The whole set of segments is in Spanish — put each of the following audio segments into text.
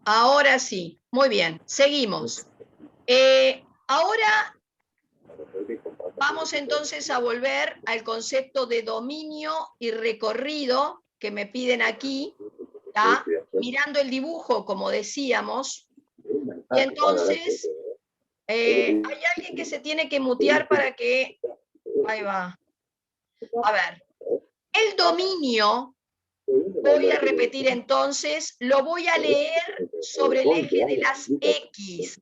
Ahora sí, muy bien, seguimos. Ahora vamos entonces a volver al concepto de dominio y recorrido que me piden aquí, ¿tá? Mirando el dibujo, como decíamos. Y entonces, hay alguien que se tiene que mutear para que... Ahí va. A ver, el dominio, voy a repetir entonces, lo voy a leer sobre el eje de las X.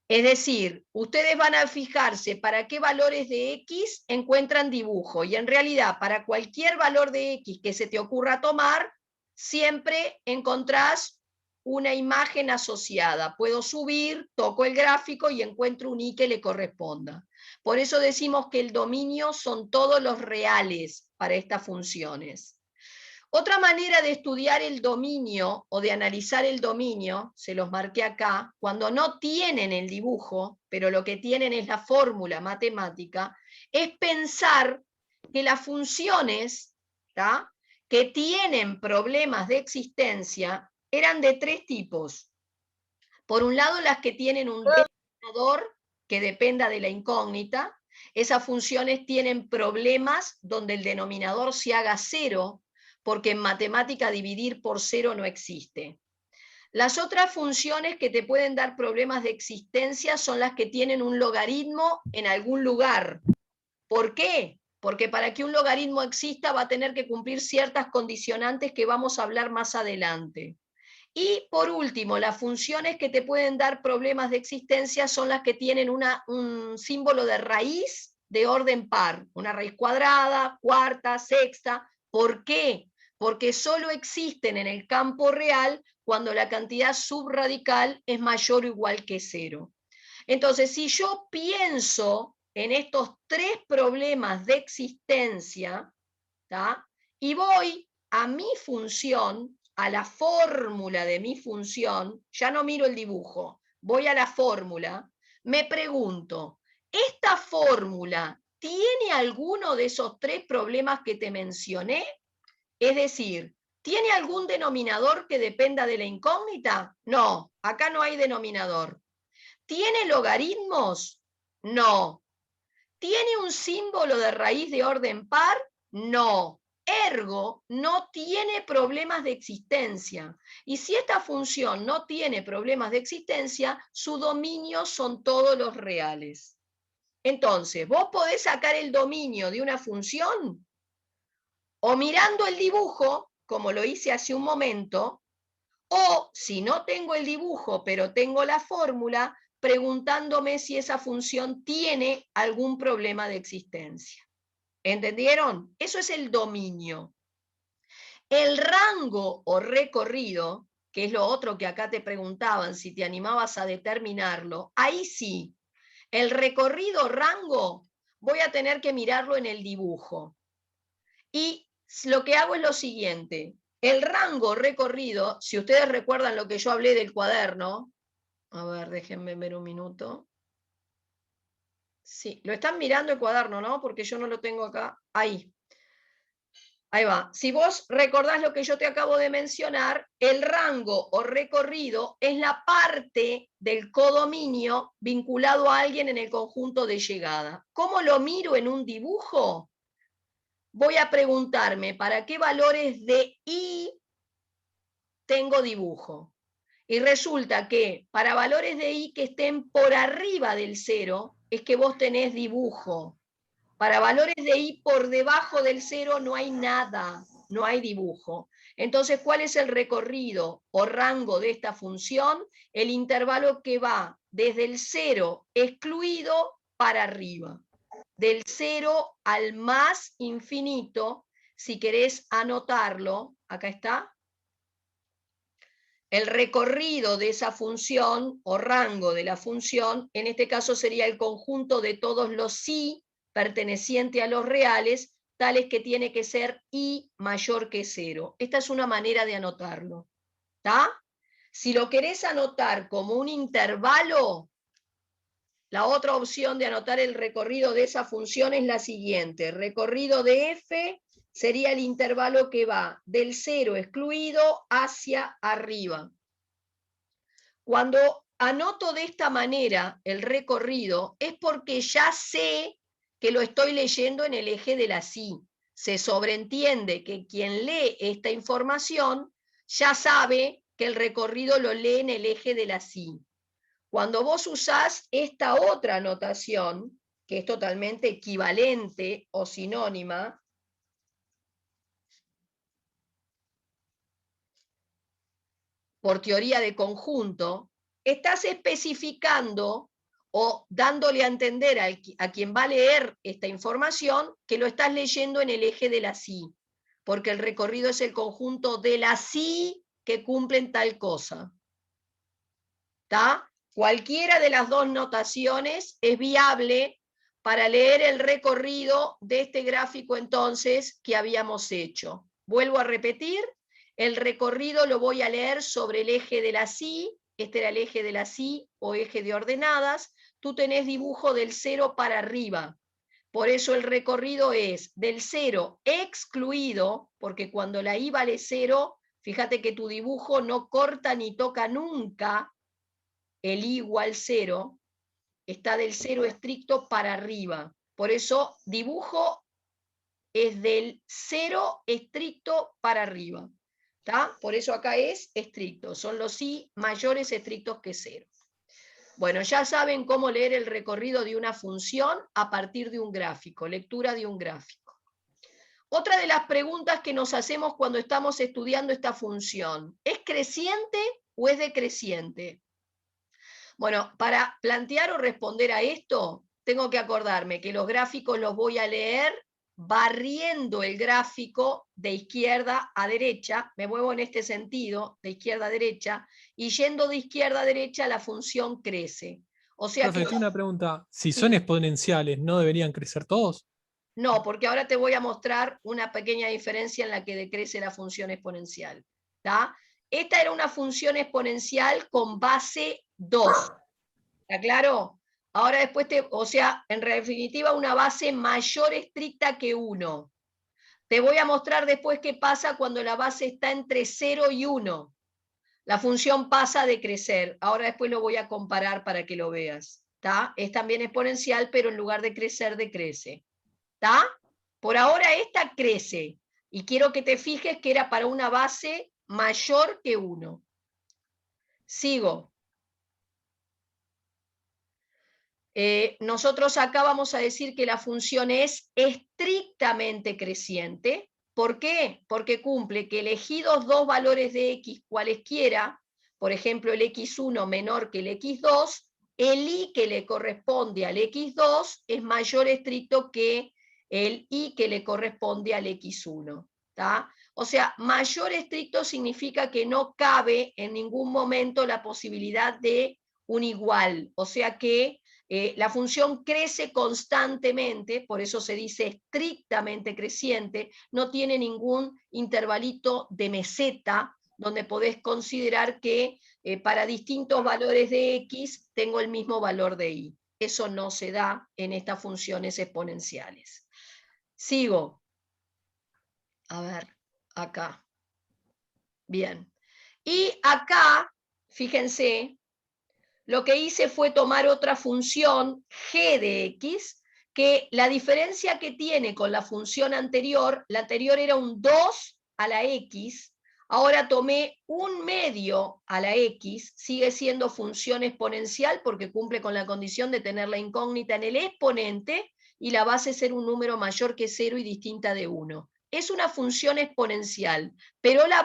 Es decir, ustedes van a fijarse para qué valores de X encuentran dibujo, y en realidad para cualquier valor de X que se te ocurra tomar, siempre encontrás una imagen asociada. Puedo subir, toco el gráfico y encuentro un Y que le corresponda. Por eso decimos que el dominio son todos los reales para estas funciones. Otra manera de estudiar el dominio o de analizar el dominio, se los marqué acá, cuando no tienen el dibujo, pero lo que tienen es la fórmula matemática, es pensar que las funciones, ¿tá?, que tienen problemas de existencia eran de tres tipos. Por un lado, las que tienen un denominador que dependa de la incógnita. Esas funciones tienen problemas donde el denominador se haga cero, porque en matemática dividir por cero no existe. Las otras funciones que te pueden dar problemas de existencia son las que tienen un logaritmo en algún lugar. ¿Por qué? Porque para que un logaritmo exista va a tener que cumplir ciertas condicionantes que vamos a hablar más adelante. Y por último, las funciones que te pueden dar problemas de existencia son las que tienen un símbolo de raíz de orden par, una raíz cuadrada, cuarta, sexta. ¿Por qué? Porque solo existen en el campo real cuando la cantidad subradical es mayor o igual que cero. Entonces, si yo pienso en estos tres problemas de existencia, ¿tá?, y voy a mi función, a la fórmula de mi función, ya no miro el dibujo, voy a la fórmula, me pregunto, ¿esta fórmula tiene alguno de esos tres problemas que te mencioné? Es decir, ¿tiene algún denominador que dependa de la incógnita? No, acá no hay denominador. ¿Tiene logaritmos? No. ¿Tiene un símbolo de raíz de orden par? No. Ergo, no tiene problemas de existencia. Y si esta función no tiene problemas de existencia, su dominio son todos los reales. Entonces, vos podés sacar el dominio de una función o mirando el dibujo, como lo hice hace un momento, o si no tengo el dibujo, pero tengo la fórmula, preguntándome si esa función tiene algún problema de existencia. ¿Entendieron? Eso es el dominio. El rango o recorrido, que es lo otro que acá te preguntaban, si te animabas a determinarlo, ahí sí. El recorrido rango voy a tener que mirarlo en el dibujo. Y lo que hago es lo siguiente. El rango recorrido, si ustedes recuerdan lo que yo hablé del cuaderno, a ver, déjenme ver un minuto. Sí, lo están mirando el cuaderno, ¿no? Porque yo no lo tengo acá. Ahí. Ahí va. Si vos recordás lo que yo te acabo de mencionar, el rango o recorrido es la parte del codominio vinculado a alguien en el conjunto de llegada. ¿Cómo lo miro en un dibujo? Voy a preguntarme para qué valores de I tengo dibujo. Y resulta que para valores de I que estén por arriba del 0 es que vos tenés dibujo. Para valores de I por debajo del 0 no hay nada, no hay dibujo. Entonces, ¿cuál es el recorrido o rango de esta función? El intervalo que va desde el 0 excluido para arriba. Del 0 al más infinito, si querés anotarlo, acá está. El recorrido de esa función o rango de la función, en este caso sería el conjunto de todos los I perteneciente a los reales, tales que tiene que ser I mayor que 0. Esta es una manera de anotarlo. ¿Está? Si lo querés anotar como un intervalo, la otra opción de anotar el recorrido de esa función es la siguiente. Recorrido de F sería el intervalo que va del 0 excluido hacia arriba. Cuando anoto de esta manera el recorrido, es porque ya sé que lo estoy leyendo en el eje de la Y. Se sobreentiende que quien lee esta información ya sabe que el recorrido lo lee en el eje de la Y. Cuando vos usás esta otra notación, que es totalmente equivalente o sinónima, por teoría de conjunto, estás especificando o dándole a entender a quien va a leer esta información que lo estás leyendo en el eje de la Y, porque el recorrido es el conjunto de las Y que cumplen tal cosa. ¿Está? Cualquiera de las dos notaciones es viable para leer el recorrido de este gráfico entonces que habíamos hecho. Vuelvo a repetir, el recorrido lo voy a leer sobre el eje de la Y, este era el eje de la Y o eje de ordenadas, tú tenés dibujo del 0 para arriba, por eso el recorrido es del 0 excluido, porque cuando la Y vale 0, fíjate que tu dibujo no corta ni toca nunca el I igual 0, está del 0 estricto para arriba. Por eso dibujo es del 0 estricto para arriba. ¿Tá? Por eso acá es estricto. Son los I mayores estrictos que 0. Bueno, ya saben cómo leer el recorrido de una función a partir de un gráfico, lectura de un gráfico. Otra de las preguntas que nos hacemos cuando estamos estudiando esta función, ¿es creciente o es decreciente? Bueno, para plantear o responder a esto, tengo que acordarme que los gráficos los voy a leer barriendo el gráfico de izquierda a derecha, me muevo en este sentido, de izquierda a derecha, y yendo de izquierda a derecha la función crece. O sea Profe, que... tengo una pregunta. Si Sí. son exponenciales, ¿no deberían crecer todos? No, porque ahora te voy a mostrar una pequeña diferencia en la que decrece la función exponencial. ¿Tá? Esta era una función exponencial con base 2. ¿Está claro? Ahora después, o sea, en definitiva una base mayor estricta que 1. Te voy a mostrar después qué pasa cuando la base está entre 0 y 1. La función pasa a decrecer. Ahora después lo voy a comparar para que lo veas. ¿Tá? Es también exponencial, pero en lugar de crecer, decrece. ¿Está? Por ahora esta crece. Y quiero que te fijes que era para una base mayor que 1. Sigo. Nosotros acá vamos a decir que la función es estrictamente creciente. ¿Por qué? Porque cumple que elegidos dos valores de x cualesquiera, por ejemplo el x1 menor que el x2, el i que le corresponde al x2 es mayor estricto que el i que le corresponde al x1. ¿Tá? O sea, mayor estricto significa que no cabe en ningún momento la posibilidad de un igual, o sea que la función crece constantemente, por eso se dice estrictamente creciente, no tiene ningún intervalito de meseta donde podés considerar que para distintos valores de x tengo el mismo valor de y. Eso no se da en estas funciones exponenciales. Sigo. A ver, acá. Bien. Y acá, fíjense, lo que hice fue tomar otra función, g de x, que la diferencia que tiene con la función anterior, la anterior era un 2 a la x, ahora tomé un medio a la x, sigue siendo función exponencial porque cumple con la condición de tener la incógnita en el exponente y la base ser un número mayor que 0 y distinta de 1. Es una función exponencial, pero la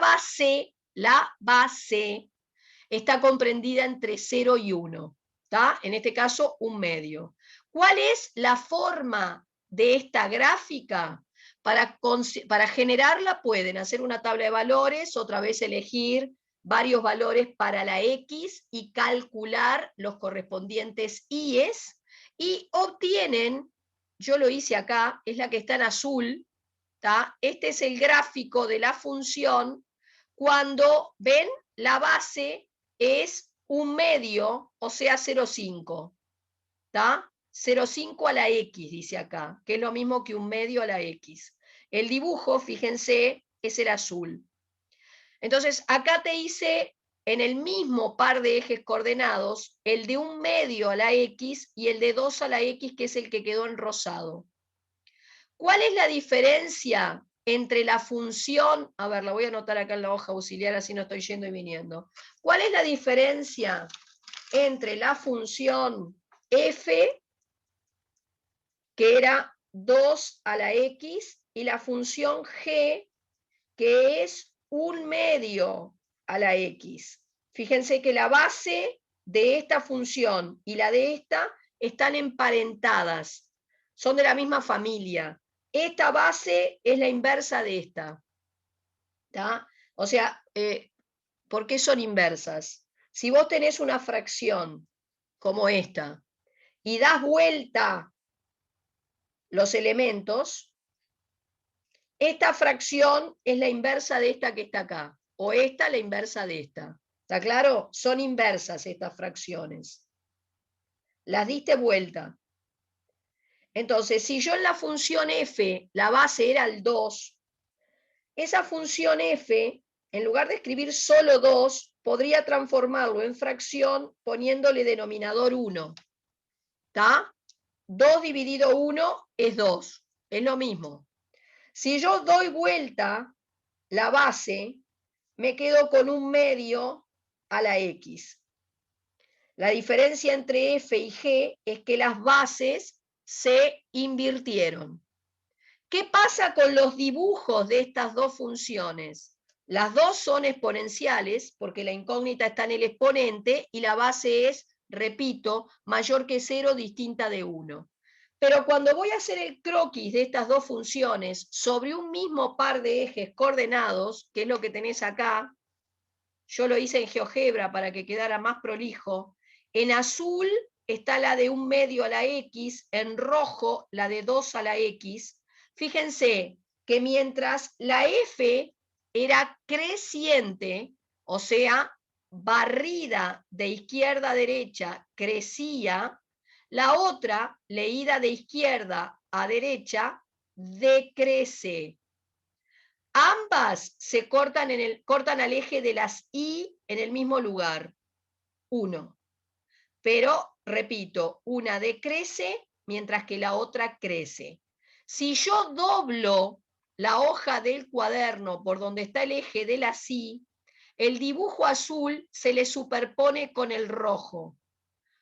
base está comprendida entre 0 y 1. ¿Tá? En este caso, un medio. ¿Cuál es la forma de esta gráfica? Para generarla pueden hacer una tabla de valores, otra vez elegir varios valores para la X y calcular los correspondientes I's y obtienen, yo lo hice acá, es la que está en azul, ¿tá? Este es el gráfico de la función cuando, ven, la base es un medio, o sea 0,5. ¿Está? 0,5 a la x, dice acá, que es lo mismo que un medio a la x. El dibujo, fíjense, es el azul. Entonces, acá te hice en el mismo par de ejes coordenados, el de 1/2 a la x y el de 2 a la x, que es el que quedó en rosado. ¿Cuál es la diferencia entre la función? A ver, la voy a anotar acá en la hoja auxiliar, así no estoy yendo y viniendo. ¿Cuál es la diferencia entre la función f, que era 2 a la x, y la función g, que es 1/2 a la x? Fíjense que la base de esta función y la de esta están emparentadas, son de la misma familia. Esta base es la inversa de esta. ¿Tá? O sea, ¿por qué son inversas? Si vos tenés una fracción como esta y das vuelta los elementos, esta fracción es la inversa de esta que está acá, o esta la inversa de esta. ¿Está claro? Son inversas estas fracciones. Las diste vuelta. Entonces, si yo en la función f la base era el 2, esa función f, en lugar de escribir solo 2, podría transformarlo en fracción poniéndole denominador 1. ¿Está? 2 dividido 1 es 2. Es lo mismo. Si yo doy vuelta la base, me quedo con 1/2 a la x. La diferencia entre f y g es que las bases se invirtieron. ¿Qué pasa con los dibujos de estas dos funciones? Las dos son exponenciales, porque la incógnita está en el exponente y la base es, repito, mayor que 0, distinta de 1. Pero cuando voy a hacer el croquis de estas dos funciones sobre un mismo par de ejes coordenados, que es lo que tenés acá, yo lo hice en GeoGebra para que quedara más prolijo, en azul está la de 1/2 a la x, en rojo la de 2 a la x. Fíjense que mientras la f era creciente, o sea, barrida de izquierda a derecha, crecía, la otra, leída de izquierda a derecha, decrece. Ambas se cortan al eje de las y en el mismo lugar, 1. Pero, repito, una decrece mientras que la otra crece. Si yo doblo la hoja del cuaderno por donde está el eje de la y, el dibujo azul se le superpone con el rojo.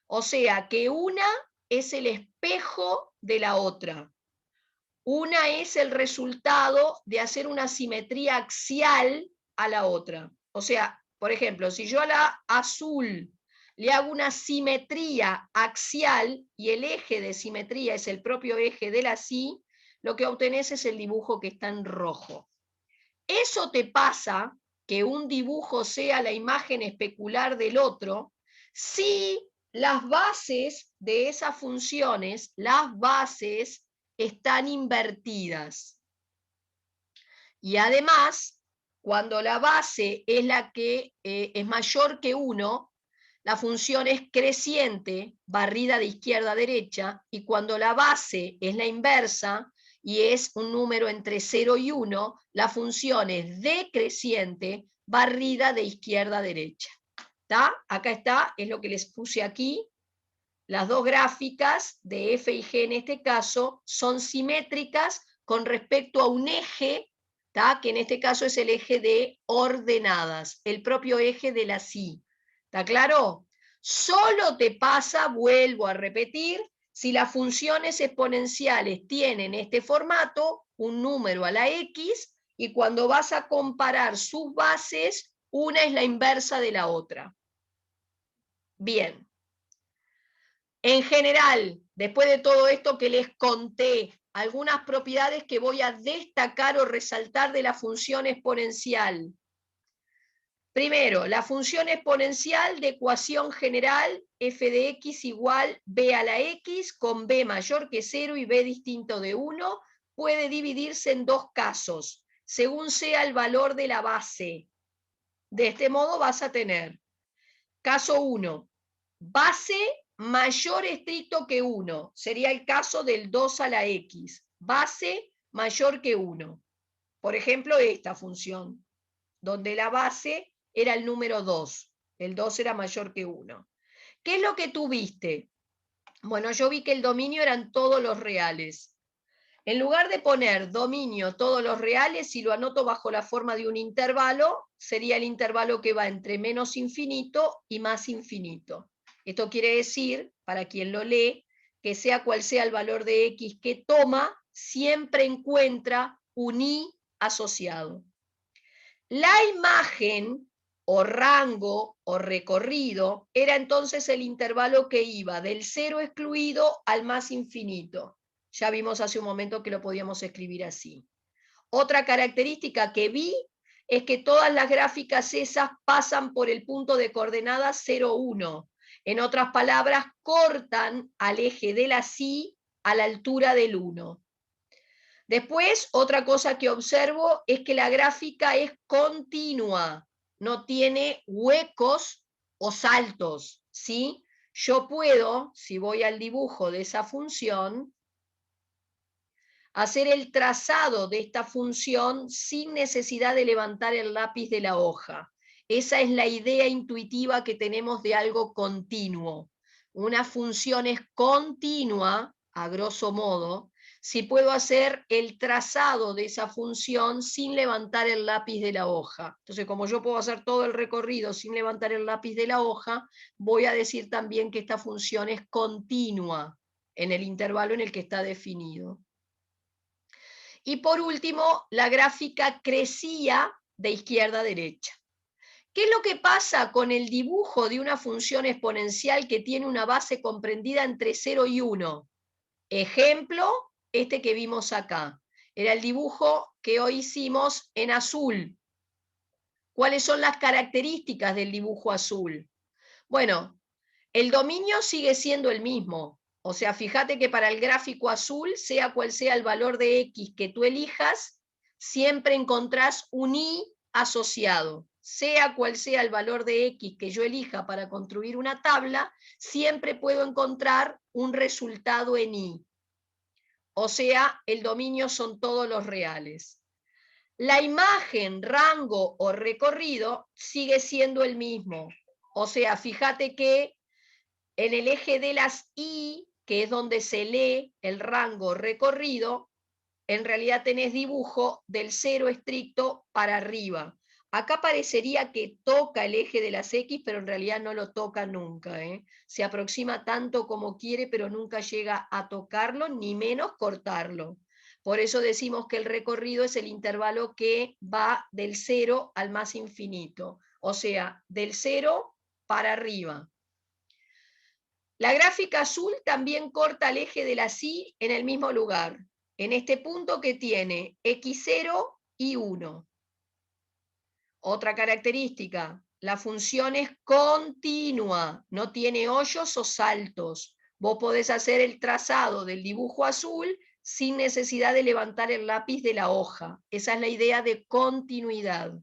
O sea que una es el espejo de la otra. Una es el resultado de hacer una simetría axial a la otra. O sea, por ejemplo, si yo a la azul le hago una simetría axial y el eje de simetría es el propio eje de la y, lo que obtenés es el dibujo que está en rojo. Eso te pasa, que un dibujo sea la imagen especular del otro, si las bases de esas funciones, las bases están invertidas. Y además, cuando la base es la que es mayor que 1, la función es creciente, barrida de izquierda a derecha, y cuando la base es la inversa y es un número entre 0 y 1, la función es decreciente, barrida de izquierda a derecha. ¿Está? Acá está, es lo que les puse aquí. Las dos gráficas de f y g en este caso son simétricas con respecto a un eje, que en este caso es el eje de ordenadas, el propio eje de la y. ¿Está claro? Solo te pasa, vuelvo a repetir, si las funciones exponenciales tienen este formato, un número a la x, y cuando vas a comparar sus bases, una es la inversa de la otra. Bien. En general, después de todo esto que les conté, algunas propiedades que voy a destacar o resaltar de la función exponencial. Primero, la función exponencial de ecuación general f de x igual b a la x con b mayor que 0 y b distinto de 1 puede dividirse en dos casos, según sea el valor de la base. De este modo vas a tener, caso 1, base mayor estricto que 1, sería el caso del 2 a la x, base mayor que 1. Por ejemplo, esta función, donde la base era el número 2. El 2 era mayor que 1. ¿Qué es lo que tuviste? Bueno, yo vi que el dominio eran todos los reales. En lugar de poner dominio todos los reales, si lo anoto bajo la forma de un intervalo, sería el intervalo que va entre menos infinito y más infinito. Esto quiere decir, para quien lo lee, que sea cual sea el valor de x que toma, siempre encuentra un i asociado. La imagen o rango o recorrido era entonces el intervalo que iba del cero excluido al más infinito. Ya vimos hace un momento que lo podíamos escribir así. Otra característica que vi es que todas las gráficas esas pasan por el punto de coordenadas 0, 1. En otras palabras, cortan al eje de la Y a la altura del 1. Después, otra cosa que observo es que la gráfica es continua, no tiene huecos o saltos, ¿sí? Yo puedo, si voy al dibujo de esa función, hacer el trazado de esta función sin necesidad de levantar el lápiz de la hoja. Esa es la idea intuitiva que tenemos de algo continuo. Una función es continua, a grosso modo, si puedo hacer el trazado de esa función sin levantar el lápiz de la hoja. Entonces, como yo puedo hacer todo el recorrido sin levantar el lápiz de la hoja, voy a decir también que esta función es continua en el intervalo en el que está definido. Y por último, la gráfica crecía de izquierda a derecha. ¿Qué es lo que pasa con el dibujo de una función exponencial que tiene una base comprendida entre 0 y 1? Ejemplo, este que vimos acá. Era el dibujo que hoy hicimos en azul. ¿Cuáles son las características del dibujo azul? Bueno, el dominio sigue siendo el mismo. O sea, fíjate que para el gráfico azul, sea cual sea el valor de x que tú elijas, siempre encontrás un i asociado. Sea cual sea el valor de x que yo elija para construir una tabla, siempre puedo encontrar un resultado en i. O sea, el dominio son todos los reales. La imagen, rango o recorrido sigue siendo el mismo. O sea, fíjate que en el eje de las Y, que es donde se lee el rango recorrido, en realidad tenés dibujo del 0 estricto para arriba. Acá parecería que toca el eje de las X, pero en realidad no lo toca nunca, ¿eh? Se aproxima tanto como quiere, pero nunca llega a tocarlo, ni menos cortarlo. Por eso decimos que el recorrido es el intervalo que va del 0 al más infinito, o sea, del 0 para arriba. La gráfica azul también corta el eje de la Y en el mismo lugar, en este punto que tiene x0 y 1. Otra característica, la función es continua, no tiene hoyos o saltos. Vos podés hacer el trazado del dibujo azul sin necesidad de levantar el lápiz de la hoja. Esa es la idea de continuidad.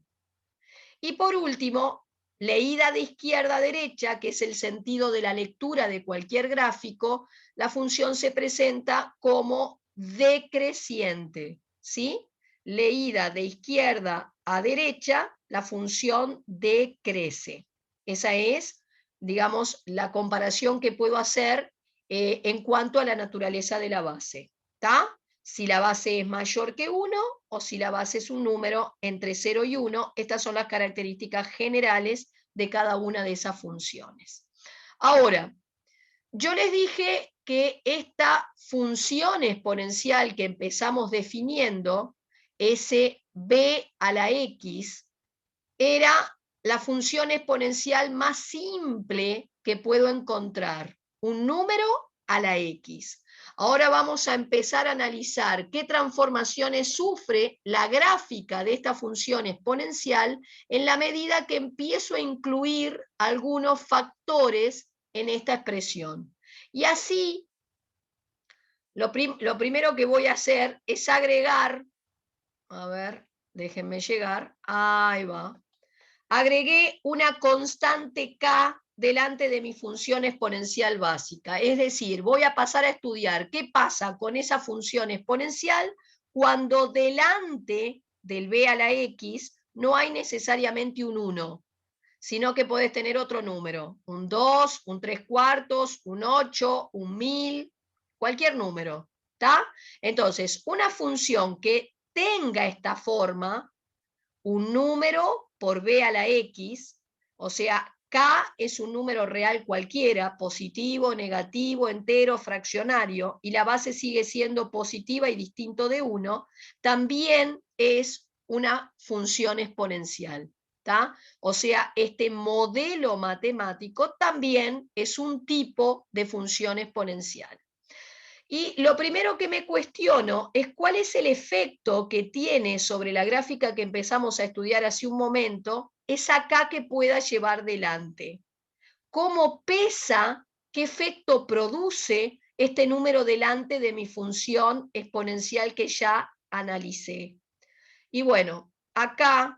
Y por último, leída de izquierda a derecha, que es el sentido de la lectura de cualquier gráfico, la función se presenta como decreciente, ¿sí? Leída de izquierda a derecha, la función decrece. Esa es, digamos, la comparación que puedo hacer en cuanto a la naturaleza de la base. ¿Está? Si la base es mayor que 1 o si la base es un número entre 0 y 1, estas son las características generales de cada una de esas funciones. Ahora, yo les dije que esta función exponencial que empezamos definiendo, ese b a la x, era la función exponencial más simple que puedo encontrar, un número a la x. Ahora vamos a empezar a analizar qué transformaciones sufre la gráfica de esta función exponencial en la medida que empiezo a incluir algunos factores en esta expresión. Y así, lo primero que voy a hacer es agregar, a ver, déjenme llegar, ahí va. Agregué una constante k delante de mi función exponencial básica. Es decir, voy a pasar a estudiar qué pasa con esa función exponencial cuando delante del b a la x no hay necesariamente un 1, sino que podés tener otro número, un 2, un 3/4, un 8, un 1000, cualquier número, ¿está? Entonces, una función que tenga esta forma, un número por b a la x, o sea, k es un número real cualquiera, positivo, negativo, entero, fraccionario, y la base sigue siendo positiva y distinto de 1, también es una función exponencial. ¿Tá? O sea, este modelo matemático también es un tipo de función exponencial. Y lo primero que me cuestiono es cuál es el efecto que tiene sobre la gráfica que empezamos a estudiar hace un momento, esa K que pueda llevar delante. ¿Cómo pesa, qué efecto produce este número delante de mi función exponencial que ya analicé? Y bueno, acá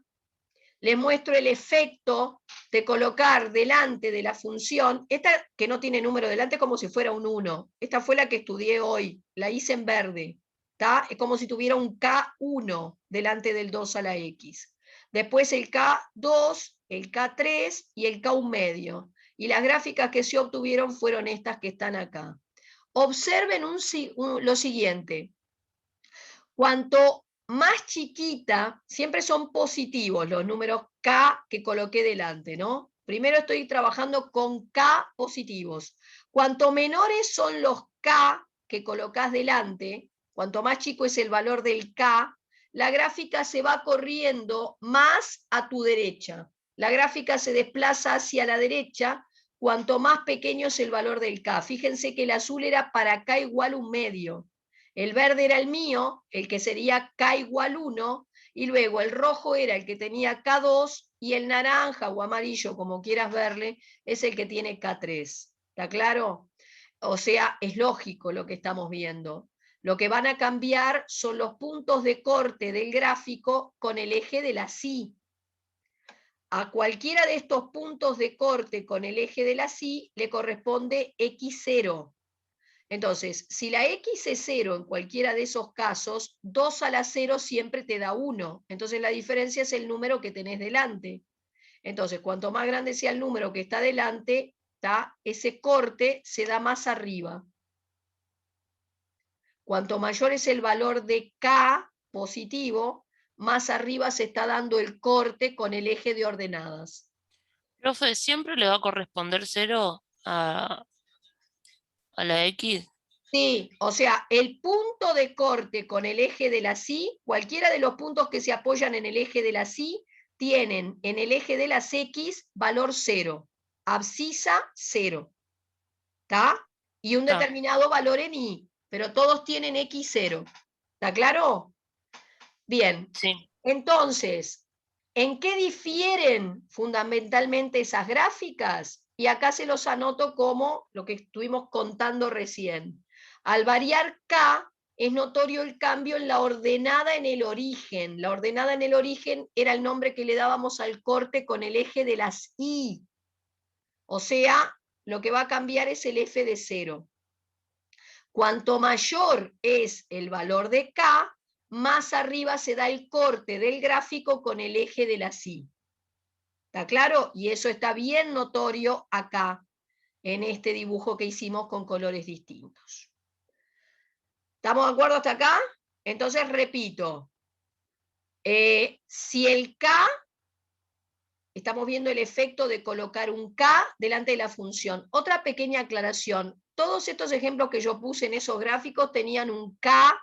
les muestro el efecto de colocar delante de la función, esta que no tiene número delante como si fuera un 1, esta fue la que estudié hoy, la hice en verde, ¿tá? Es como si tuviera un K1 delante del 2 a la X. Después el K2, el K3 y el K1 medio. Y las gráficas que se obtuvieron fueron estas que están acá. Observen lo siguiente. Cuanto más chiquita, siempre son positivos los números K que coloqué delante, ¿no? Primero estoy trabajando con K positivos. Cuanto menores son los K que colocas delante, cuanto más chico es el valor del K, la gráfica se va corriendo más a tu derecha. La gráfica se desplaza hacia la derecha cuanto más pequeño es el valor del K. Fíjense que el azul era para K igual 1 medio. El verde era el mío, el que sería K igual 1, y luego el rojo era el que tenía K2, y el naranja o amarillo, como quieras verle, es el que tiene K3. ¿Está claro? O sea, es lógico lo que estamos viendo. Lo que van a cambiar son los puntos de corte del gráfico con el eje de la Y. A cualquiera de estos puntos de corte con el eje de la Y le corresponde X0. Entonces, si la X es 0 en cualquiera de esos casos, 2 a la 0 siempre te da 1. Entonces la diferencia es el número que tenés delante. Entonces, cuanto más grande sea el número que está delante, ese corte se da más arriba. Cuanto mayor es el valor de K positivo, más arriba se está dando el corte con el eje de ordenadas. Profe, ¿siempre le va a corresponder 0 a la X? Sí, o sea, el punto de corte con el eje de la Y, cualquiera de los puntos que se apoyan en el eje de la Y, tienen en el eje de las X valor 0, abscisa 0, ¿está? Y un determinado valor en Y, pero todos tienen X0, ¿está claro? Bien, Sí. entonces, ¿en qué difieren fundamentalmente esas gráficas? Y acá se los anoto como lo que estuvimos contando recién. Al variar K, es notorio el cambio en la ordenada en el origen. La ordenada en el origen era el nombre que le dábamos al corte con el eje de las Y. O sea, lo que va a cambiar es el F de 0. Cuanto mayor es el valor de K, más arriba se da el corte del gráfico con el eje de la Y. ¿Está claro? Y eso está bien notorio acá, en este dibujo que hicimos con colores distintos. ¿Estamos de acuerdo hasta acá? Entonces repito, si el K, estamos viendo el efecto de colocar un K delante de la función. Otra pequeña aclaración, todos estos ejemplos que yo puse en esos gráficos tenían un K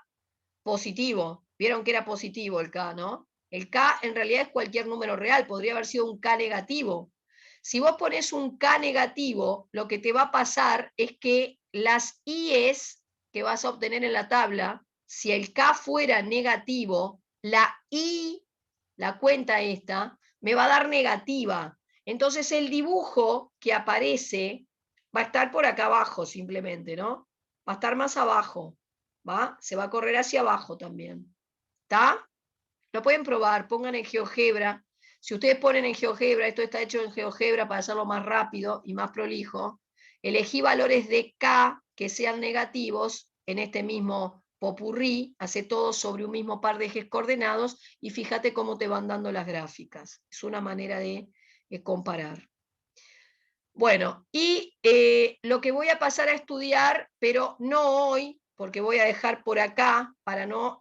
positivo. Vieron que era positivo el K, ¿no? El K en realidad es cualquier número real, podría haber sido un K negativo. Si vos pones un K negativo, lo que te va a pasar es que las I's que vas a obtener en la tabla, si el K fuera negativo, la I, la cuenta esta, me va a dar negativa. Entonces el dibujo que aparece va a estar por acá abajo simplemente, ¿no? Va a estar más abajo. ¿Va? Se va a correr hacia abajo también. ¿Está? Lo pueden probar, pongan en GeoGebra. Si ustedes ponen en GeoGebra, esto está hecho en GeoGebra para hacerlo más rápido y más prolijo, elegí valores de K que sean negativos en este mismo popurrí, hace todo sobre un mismo par de ejes coordenados y fíjate cómo te van dando las gráficas. Es una manera de comparar. Bueno, y lo que voy a pasar a estudiar, pero no hoy, porque voy a dejar por acá para no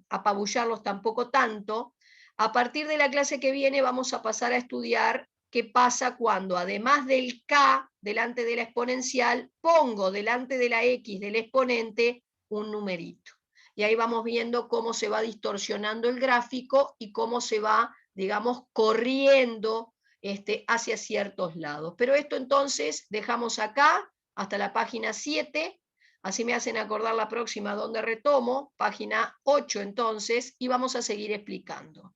apabullarlos tampoco tanto, a partir de la clase que viene vamos a pasar a estudiar qué pasa cuando, además del K delante de la exponencial, pongo delante de la X del exponente un numerito. Y ahí vamos viendo cómo se va distorsionando el gráfico y cómo se va, digamos, corriendo hacia ciertos lados. Pero esto entonces dejamos acá hasta la página 7, así me hacen acordar la próxima donde retomo, página 8 entonces, y vamos a seguir explicando.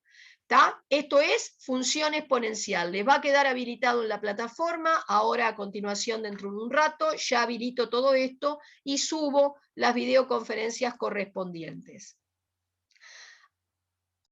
¿Tá? Esto es función exponencial. Les va a quedar habilitado en la plataforma. Ahora a continuación, dentro de un rato, ya habilito todo esto y subo las videoconferencias correspondientes.